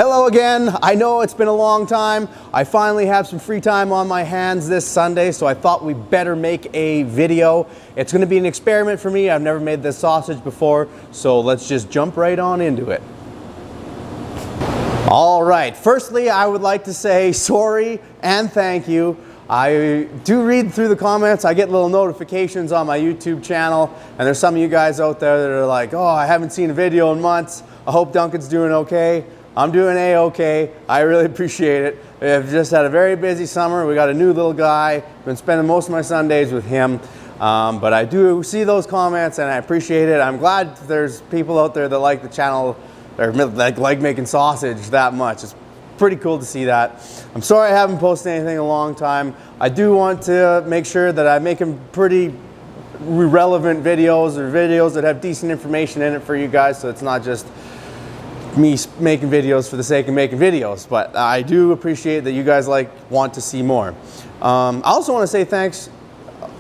Hello again. I know it's been a long time. I finally have some free time on my hands this Sunday, so I thought we better make a video. It's going to be an experiment for me. I've never made this sausage before, so let's just jump right on into it. All right, firstly, I would like to say sorry and thank you. I do read through the comments. I get little notifications on my YouTube channel, and there's some of you guys out there that are like, oh, I haven't seen a video in months. I hope Duncan's doing okay. I'm doing A-okay. I really appreciate it. We've just had a very busy summer. We got a new little guy. Been spending most of my Sundays with him. But I do see those comments and I appreciate it. I'm glad there's people out there that like the channel, or like making sausage that much. It's pretty cool to see that. I'm sorry I haven't posted anything in a long time. I do want to make sure that I'm making pretty relevant videos, or videos that have decent information in it for you guys, so it's not just me making videos for the sake of making videos, but I do appreciate that you guys want to see more. I also want to say thanks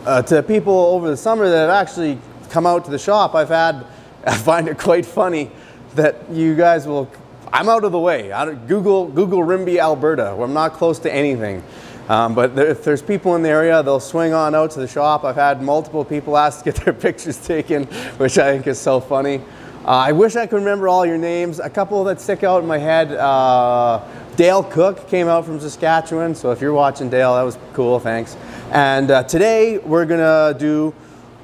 to people over the summer that have actually come out to the shop. I find it quite funny that you guys will, I'm out of the way. Google Rimbey, Alberta, where I'm not close to anything. But if there's people in the area, they'll swing on out to the shop. I've had multiple people ask to get their pictures taken, which I think is so funny. I wish I could remember all your names. A couple that stick out in my head. Dale Cook came out from Saskatchewan, so if you're watching, Dale, that was cool, thanks. And today we're gonna do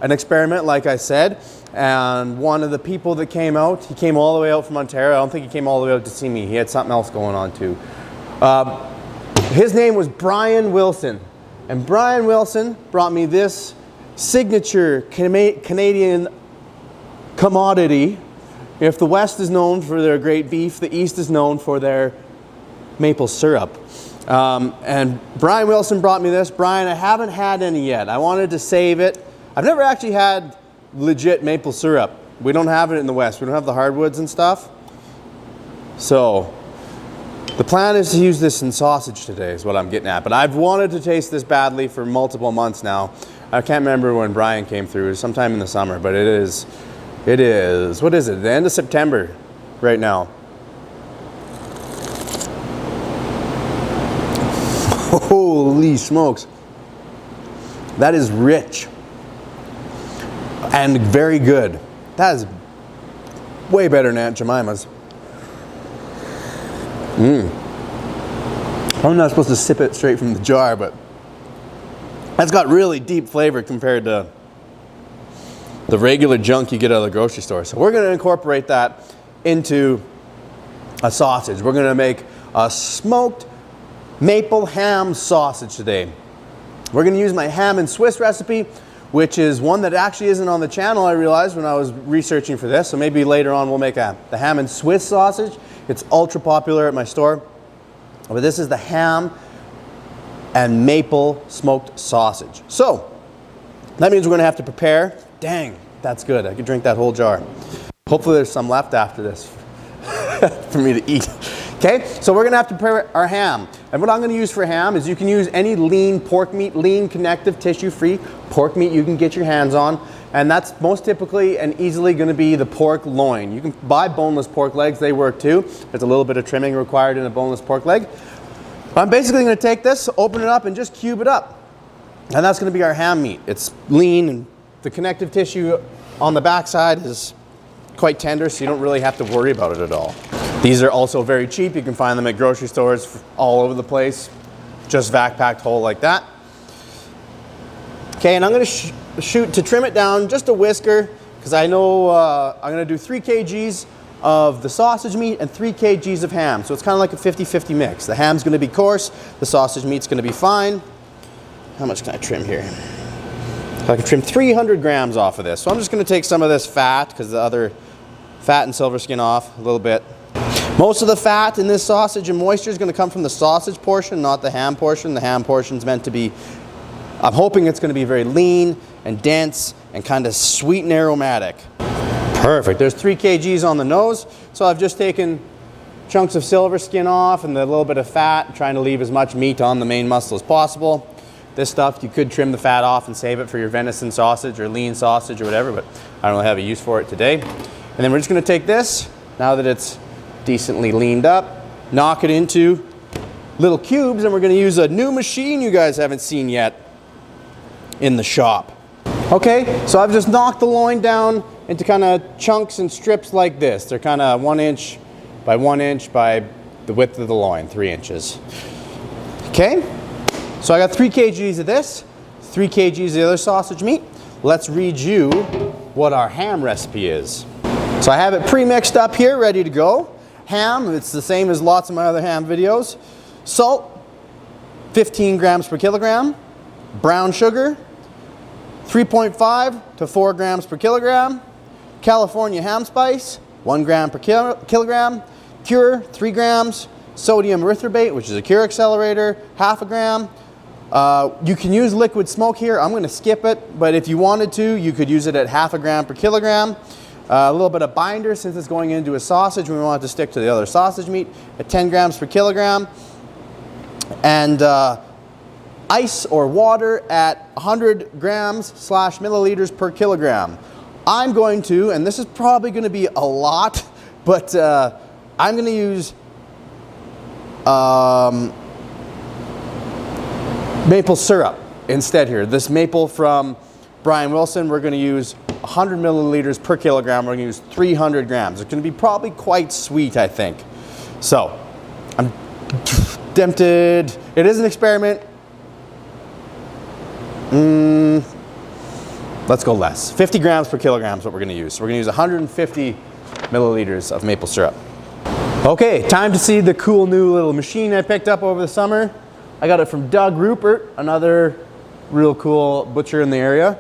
an experiment, like I said. And one of the people that came out, he came all the way out from Ontario. I don't think he came all the way out to see me. He had something else going on too. His name was Brian Wilson. And Brian Wilson brought me this signature Canadian commodity. If the West is known for their great beef, the East is known for their maple syrup. And Brian Wilson brought me this. Brian, I haven't had any yet. I wanted to save it. I've never actually had legit maple syrup. We don't have it in the West. We don't have the hardwoods and stuff. So the plan is to use this in sausage today is what I'm getting at. But I've wanted to taste this badly for multiple months now. I can't remember when Brian came through. It was sometime in the summer, but it is, what is it? The end of September right now. Holy smokes. That is rich and very good. That is way better than Aunt Jemima's. I'm not supposed to sip it straight from the jar, but that's got really deep flavor compared to the regular junk you get out of the grocery store. So we're going to incorporate that into a sausage. We're going to make a smoked maple ham sausage today. We're going to use my ham and Swiss recipe, which is one that actually isn't on the channel, I realized when I was researching for this. So maybe later on we'll make the ham and Swiss sausage. It's ultra popular at my store. But this is the ham and maple smoked sausage. So that means we're going to have to prepare. Dang, that's good. I could drink that whole jar. Hopefully there's some left after this for me to eat. Okay, so we're going to have to prepare our ham. And what I'm going to use for ham is you can use any lean pork meat, lean, connective, tissue-free pork meat you can get your hands on. And that's most typically and easily going to be the pork loin. You can buy boneless pork legs. They work too. There's a little bit of trimming required in a boneless pork leg. I'm basically going to take this, open it up, and just cube it up. And that's going to be our ham meat. It's lean, and the connective tissue on the backside is quite tender, so you don't really have to worry about it at all. These are also very cheap. You can find them at grocery stores all over the place, just vac packed whole like that. Okay, and I'm going to shoot to trim it down just a whisker, because I know I'm going to do 3 kgs of the sausage meat and 3 kgs of ham. So it's kind of like a 50-50 mix. The ham's going to be coarse, the sausage meat's going to be fine. How much can I trim here? I can trim 300 grams off of this. So I'm just going to take some of this fat, because the other fat and silver skin off a little bit. Most of the fat in this sausage and moisture is going to come from the sausage portion, not the ham portion. The ham portion is meant to be, I'm hoping it's going to be very lean and dense and kind of sweet and aromatic. Perfect. There's 3 kgs on the nose. So I've just taken chunks of silver skin off and a little bit of fat, trying to leave as much meat on the main muscle as possible. This stuff, you could trim the fat off and save it for your venison sausage or lean sausage or whatever, but I don't really have a use for it today. And then we're just going to take this, now that it's decently leaned up, knock it into little cubes, and we're going to use a new machine you guys haven't seen yet in the shop. Okay, so I've just knocked the loin down into kind of chunks and strips like this. They're kind of 1 inch by 1 inch by the width of the loin, 3 inches. Okay, so I got 3 kgs of this, 3 kgs of the other sausage meat. Let's read you what our ham recipe is. So I have it pre-mixed up here, ready to go. Ham, it's the same as lots of my other ham videos. Salt, 15 grams per kilogram. Brown sugar, 3.5 to 4 grams per kilogram. California ham spice, 1 gram per kilogram. Cure, 3 grams. Sodium erythorbate, which is a cure accelerator, half a gram. You can use liquid smoke here. I'm going to skip it, but if you wanted to, you could use it at half a gram per kilogram. A little bit of binder, since it's going into a sausage, we want it to stick to the other sausage meat, at 10 grams per kilogram. And ice or water at 100 grams / milliliters per kilogram. I'm going to, and this is probably going to be a lot, but I'm going to use maple syrup instead here. This maple from Brian Wilson, we're going to use 100 milliliters per kilogram. We're going to use 300 grams. It's going to be probably quite sweet, I think. So, I'm tempted. It is an experiment. Let's go less. 50 grams per kilogram is what we're going to use. So we're going to use 150 milliliters of maple syrup. Okay, time to see the cool new little machine I picked up over the summer. I got it from Doug Rupert, another real cool butcher in the area.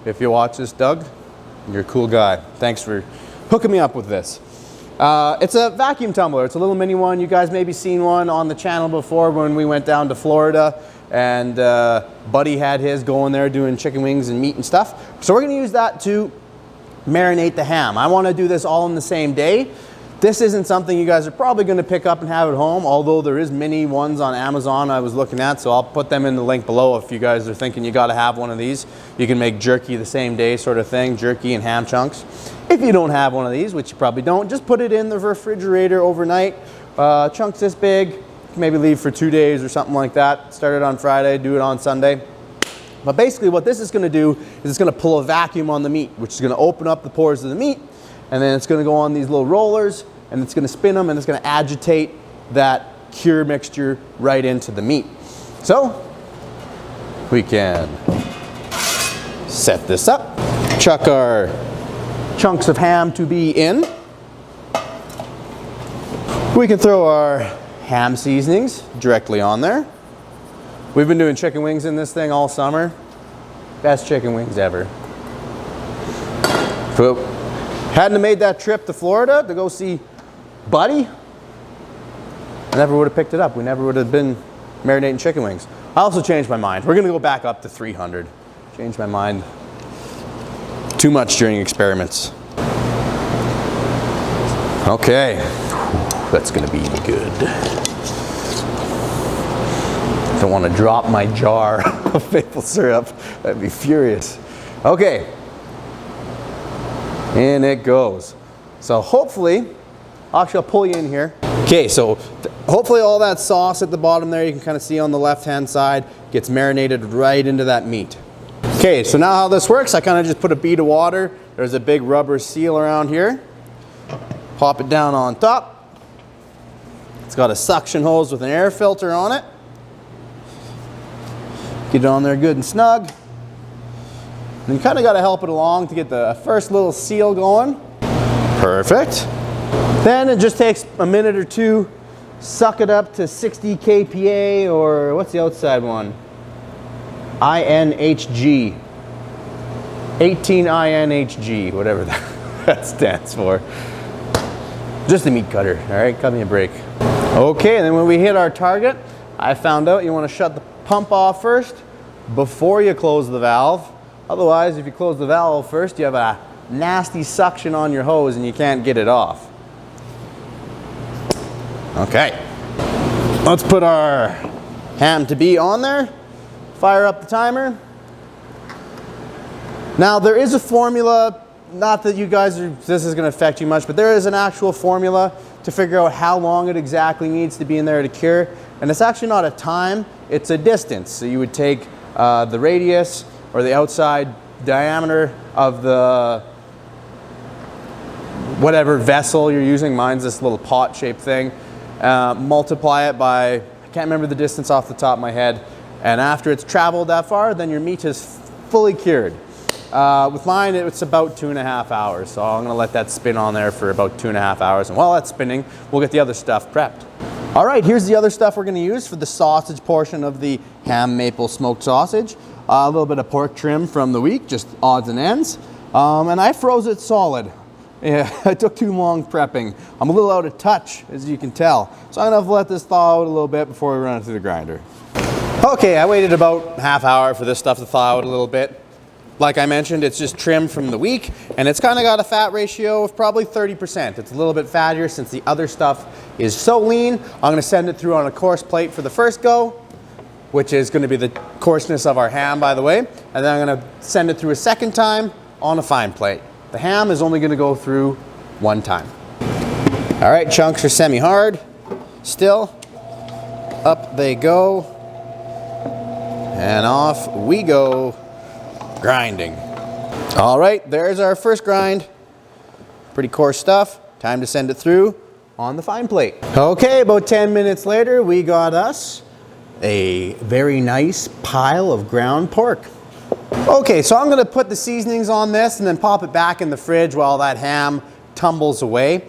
If you watch this, Doug, you're a cool guy. Thanks for hooking me up with this. It's a vacuum tumbler. It's a little mini one. You guys maybe seen one on the channel before when we went down to Florida, and Buddy had his going there doing chicken wings and meat and stuff. So we're going to use that to marinate the ham. I want to do this all in the same day. This isn't something you guys are probably going to pick up and have at home, although there is mini ones on Amazon I was looking at, so I'll put them in the link below if you guys are thinking you got to have one of these. You can make jerky the same day sort of thing, jerky and ham chunks. If you don't have one of these, which you probably don't, just put it in the refrigerator overnight. Chunks this big, maybe leave for 2 days or something like that. Start it on Friday, do it on Sunday. But basically what this is going to do is it's going to pull a vacuum on the meat, which is going to open up the pores of the meat, and then it's going to go on these little rollers, and it's going to spin them, and it's going to agitate that cure mixture right into the meat. So we can set this up, chuck our chunks of ham to be in. We can throw our ham seasonings directly on there. We've been doing chicken wings in this thing all summer. Best chicken wings ever. If we hadn't have made that trip to Florida to go see Buddy, I never would have picked it up. We never would have been marinating chicken wings. I also changed my mind. We're going to go back up to 300. Changed my mind. Too much during experiments. Okay, that's going to be good. Don't want to drop my jar of maple syrup. I'd be furious. Okay, in it goes. So hopefully, actually I'll pull you in here. Okay, so hopefully all that sauce at the bottom there, you can kind of see on the left-hand side, gets marinated right into that meat. Okay, so now how this works, I kind of just put a bead of water. There's a big rubber seal around here. Pop it down on top. It's got a suction hose with an air filter on it. Get it on there good and snug. And you kind of got to help it along to get the first little seal going. Perfect. Then it just takes a minute or two. Suck it up to 60 kPa, or what's the outside one? INHG. 18 INHG, whatever that stands for. Just a meat cutter, all right? Cut me a break. Okay, and then when we hit our target, I found out you want to shut the pump off first before you close the valve. Otherwise, if you close the valve first, you have a nasty suction on your hose and you can't get it off. Okay, let's put our ham to be on there. Fire up the timer. Now there is a formula, not that you guys are, this is going to affect you much, but there is an actual formula to figure out how long it exactly needs to be in there to cure. And it's actually not a time, it's a distance. So you would take the radius or the outside diameter of the whatever vessel you're using. Mine's this little pot shaped thing. Multiply it by, I can't remember the distance off the top of my head. And after it's traveled that far, then your meat is fully cured. With mine, it's about 2.5 hours. So I'm gonna let that spin on there for about 2.5 hours. And while that's spinning, we'll get the other stuff prepped. All right, here's the other stuff we're gonna use for the sausage portion of the ham maple smoked sausage. A little bit of pork trim from the week, just odds and ends. And I froze it solid. Yeah, it took too long prepping. I'm a little out of touch, as you can tell. So I'm gonna let this thaw out a little bit before we run it through the grinder. Okay, I waited about half hour for this stuff to thaw out a little bit. Like I mentioned, it's just trim from the week, and it's kind of got a fat ratio of probably 30%. It's a little bit fattier since the other stuff is so lean. I'm gonna send it through on a coarse plate for the first go, which is gonna be the coarseness of our ham, by the way. And then I'm gonna send it through a second time on a fine plate. The ham is only gonna go through one time. All right, chunks are semi-hard still. Up they go. And off we go, grinding. All right, there's our first grind. Pretty coarse stuff. Time to send it through on the fine plate. Okay, about 10 minutes later, we got us a very nice pile of ground pork. Okay, so I'm gonna put the seasonings on this and then pop it back in the fridge while that ham tumbles away.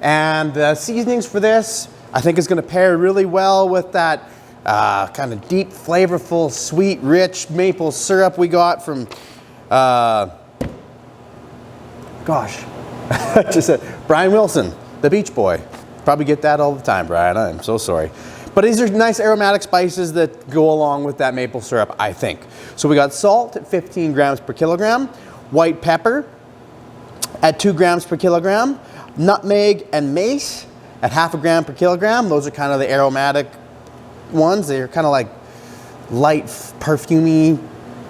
And the seasonings for this, I think is gonna pair really well with that kind of deep, flavorful, sweet, rich maple syrup we got from, just said Brian Wilson, the Beach Boy. Probably get that all the time, Brian. I'm so sorry. But these are nice aromatic spices that go along with that maple syrup, I think. So we got salt at 15 grams per kilogram, white pepper at 2 grams per kilogram, nutmeg and mace at 0.5 gram per kilogram. Those are kind of the aromatic ones. They're kind of like light, perfumey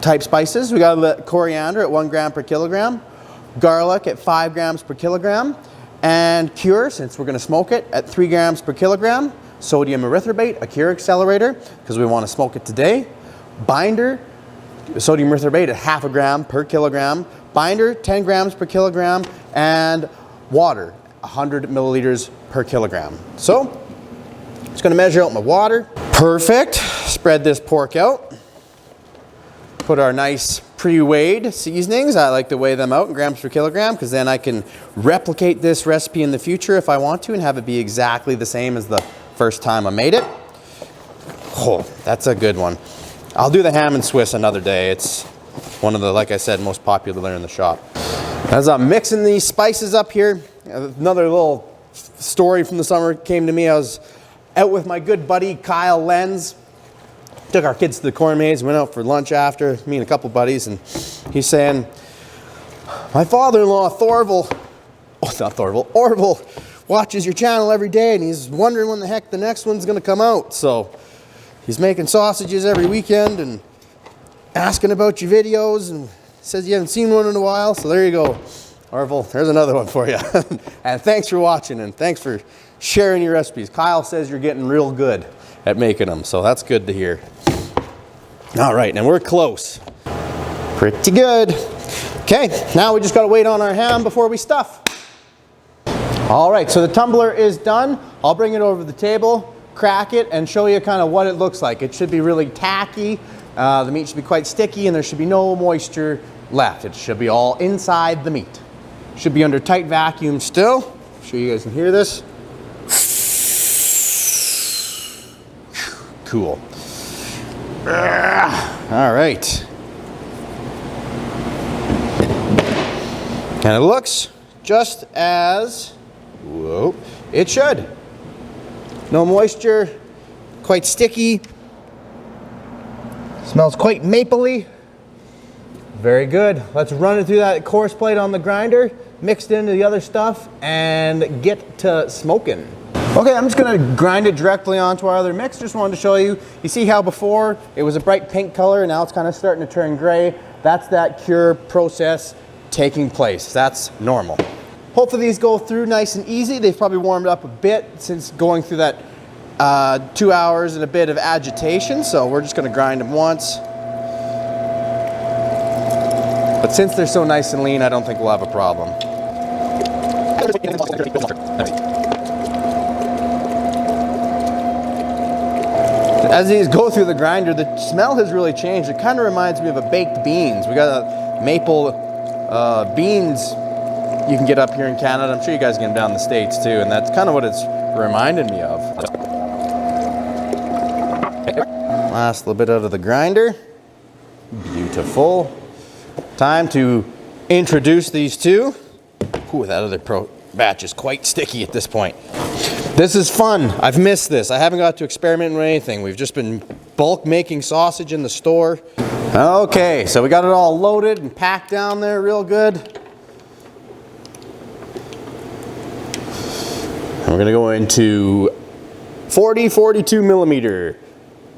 type spices. We got coriander at 1 gram per kilogram, garlic at 5 grams per kilogram, and cure, since we're going to smoke it, at 3 grams per kilogram. Sodium erythorbate, a cure accelerator, because we want to smoke it today. Binder, sodium erythorbate at 0.5 gram per kilogram. Binder, 10 grams per kilogram, and water, 100 milliliters per kilogram. So, just going to measure out my water. Perfect. Spread this pork out. Put our nice pre-weighed seasonings. I like to weigh them out in grams per kilogram because then I can replicate this recipe in the future if I want to and have it be exactly the same as the first time I made it. Oh, that's a good one. I'll do the ham and Swiss another day. It's one of the, like I said, most popular in the shop. As I'm mixing these spices up here, another little story from the summer came to me. I was out with my good buddy Kyle Lenz. Took our kids to the corn maze, went out for lunch after, me and a couple buddies, and he's saying, my father-in-law Orville, watches your channel every day and he's wondering when the heck the next one's gonna come out. So he's making sausages every weekend and asking about your videos and says you haven't seen one in a while. So there you go, Orville, there's another one for you. And thanks for watching and thanks for sharing your recipes. Kyle says you're getting real good at making them, so that's good to hear. All right, and we're close. Pretty good. Okay, now we just gotta wait on our ham before we stuff. All right, so the tumbler is done. I'll bring it over the table, crack it, and show you kind of what it looks like. It should be really tacky. The meat should be quite sticky, and there should be no moisture left. It should be all inside the meat. Should be under tight vacuum still. I'm sure you guys can hear this. Cool. All right. And it looks just as, whoa, it should. No moisture, quite sticky. Smells quite mapley. Very good. Let's run it through that coarse plate on the grinder, mixed into the other stuff, and get to smoking. Okay, I'm just gonna grind it directly onto our other mix. Just wanted to show you. You see how before it was a bright pink color, now it's kind of starting to turn gray. That's that cure process taking place. That's normal. hopefully these go through nice and easy. They've probably warmed up a bit since going through that 2 hours and a bit of agitation, so we're just going to grind them once. But since they're so nice and lean, I don't think we'll have a problem. As these go through the grinder, the smell has really changed. It kind of reminds me of a baked beans. We got a maple beans you can get up here in Canada. I'm sure you guys get them down in the States too, and that's kind of what it's reminded me of. Last little bit out of the grinder. Beautiful. Time to introduce these two. Ooh, that other batch is quite sticky at this point. This is fun. I've missed this. I haven't got to experiment with anything. We've just been bulk making sausage in the store. Okay, so we got it all loaded and packed down there real good. And we're gonna go into 42 millimeter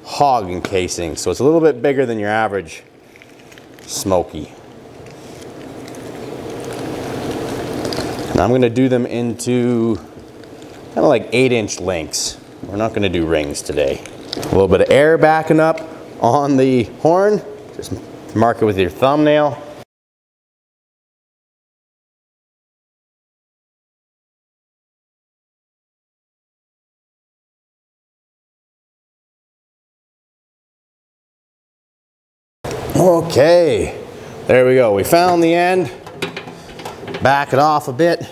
hog encasing. So it's a little bit bigger than your average smoky. And I'm gonna do them into kind of like 8-inch lengths. We're not gonna do rings today. A little bit of air backing up on the horn. Just mark it with your thumbnail. Okay, there we go. We found the end. Back it off a bit.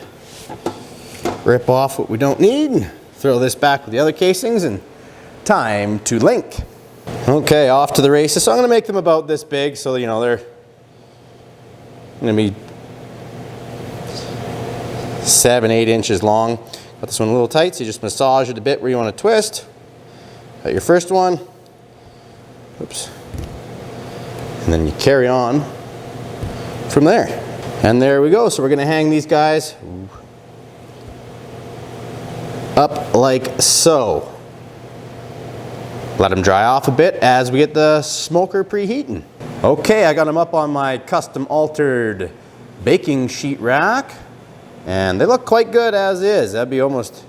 Rip off what we don't need. Throw this back with the other casings and time to link. Okay, off to the races. So I'm gonna make them about this big, so you know they're gonna be 7-8 inches long. Got this one a little tight, so you just massage it a bit where you want to twist. Got your first one. Oops. And then you carry on from there. And there we go. So we're gonna hang these guys up like so. Let them dry off a bit as we get the smoker preheating. Okay, I got them up on my custom altered baking sheet rack, and they look quite good as is. That'd be almost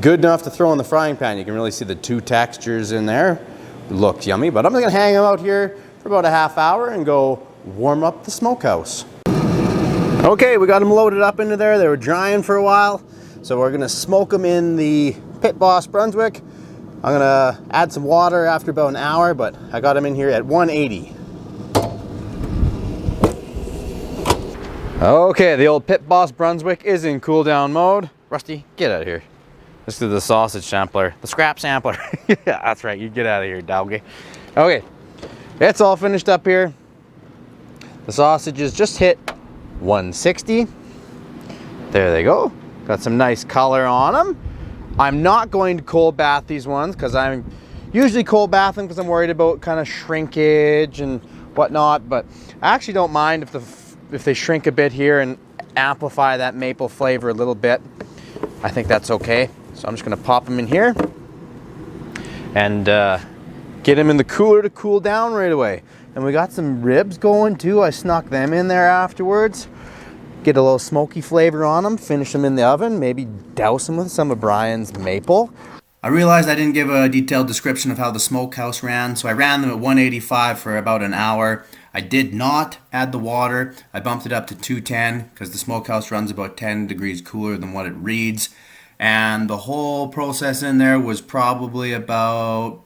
good enough to throw in the frying pan. You can really see the two textures in there. Looks yummy, but I'm gonna hang them out here for about a half hour and go warm up the smokehouse. Okay, we got them loaded up into there. They were drying for a while. So we're gonna smoke them in the Pit Boss Brunswick. I'm gonna add some water after about an hour, but I got them in here at 180. Okay, the old Pit Boss Brunswick is in cool down mode. Rusty, get out of here. Let's do the sausage sampler, the scrap sampler. Yeah, that's right, you get out of here, doggy. Okay, it's all finished up here. The sausages just hit 160. There they go. Got some nice color on them. I'm not going to cold bath these ones because I'm usually cold bath them because I'm worried about kind of shrinkage and whatnot, but I actually don't mind if they shrink a bit here and amplify that maple flavor a little bit. I think that's okay. So I'm just gonna pop them in here and get them in the cooler to cool down right away. And we got some ribs going too. I snuck them in there afterwards. Get a little smoky flavor on them, finish them in the oven, maybe douse them with some of Brian's maple. I realized I didn't give a detailed description of how the smokehouse ran, so I ran them at 185 for about an hour. I did not add the water. I bumped it up to 210 because the smokehouse runs about 10 degrees cooler than what it reads. And the whole process in there was probably about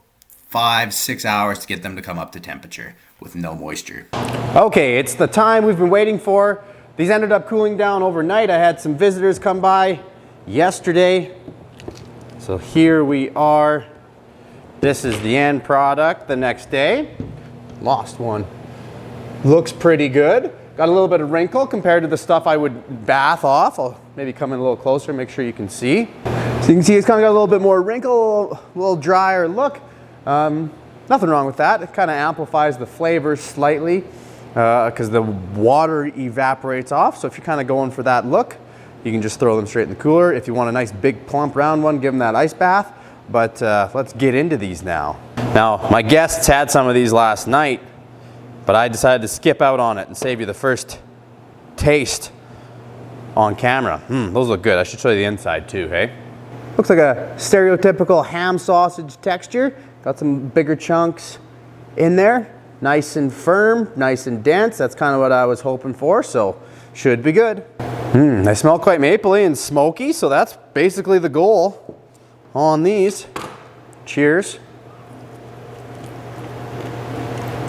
5-6 hours to get them to come up to temperature with no moisture. Okay, it's the time we've been waiting for. These ended up cooling down overnight. I had some visitors come by yesterday. So here we are. This is the end product the next day. Lost one. Looks pretty good. Got a little bit of wrinkle compared to the stuff I would bath off. I'll maybe come in a little closer, make sure you can see. So you can see it's kind of got a little bit more wrinkle, a little drier look. Nothing wrong with that. It kind of amplifies the flavor slightly because the water evaporates off. So if you're kind of going for that look, you can just throw them straight in the cooler. If you want a nice big plump round one, give them that ice bath. But let's get into these now. Now, my guests had some of these last night, but I decided to skip out on it and save you the first taste on camera. Those look good. I should show you the inside too, hey? Looks like a stereotypical ham sausage texture. Got some bigger chunks in there. Nice and firm, nice and dense. That's kind of what I was hoping for, so should be good. They smell quite mapley and smoky, so that's basically the goal on these. Cheers.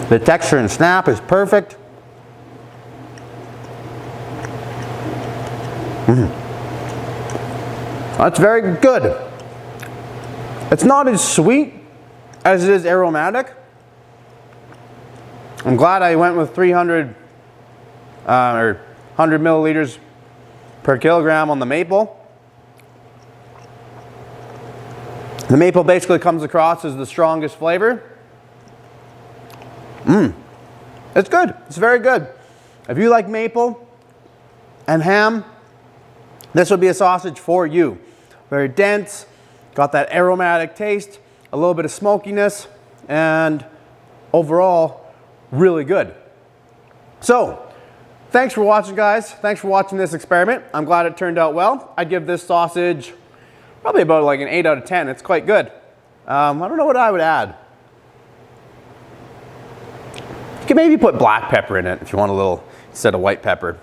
The texture and snap is perfect. That's very good. It's not as sweet as it is aromatic. I'm glad I went with 300 or 100 milliliters per kilogram on the maple. The maple basically comes across as the strongest flavor. It's good. It's very good. If you like maple and ham, this would be a sausage for you. Very dense, got that aromatic taste, a little bit of smokiness, and overall, really good. So, thanks for watching, guys. Thanks for watching this experiment. I'm glad it turned out well. I'd give this sausage probably about like an 8 out of 10. It's quite good. I don't know what I would add. You could maybe put black pepper in it if you want a little, instead of white pepper,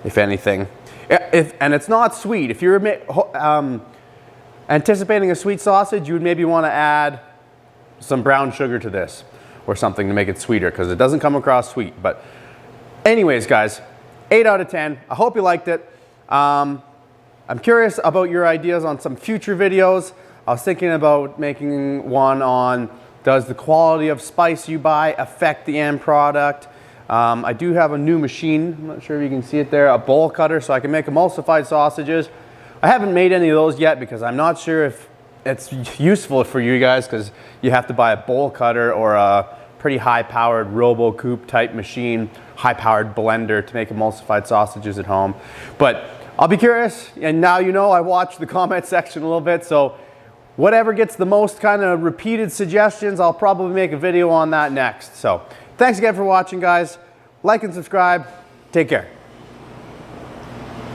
if anything. And it's not sweet. If you're anticipating a sweet sausage, you would maybe want to add some brown sugar to this or something to make it sweeter, because it doesn't come across sweet. But anyways, guys, 8 out of 10. I hope you liked it. I'm curious about your ideas on some future videos. I was thinking about making one on, does the quality of spice you buy affect the end product? I do have a new machine, I'm not sure if you can see it there, a bowl cutter, so I can make emulsified sausages. I haven't made any of those yet because I'm not sure if it's useful for you guys, because you have to buy a bowl cutter or a pretty high-powered RoboCoupe type machine, high-powered blender to make emulsified sausages at home. But I'll be curious, and now you know I watch the comment section a little bit, so whatever gets the most kind of repeated suggestions, I'll probably make a video on that next. So thanks again for watching, guys. Like and subscribe. Take care.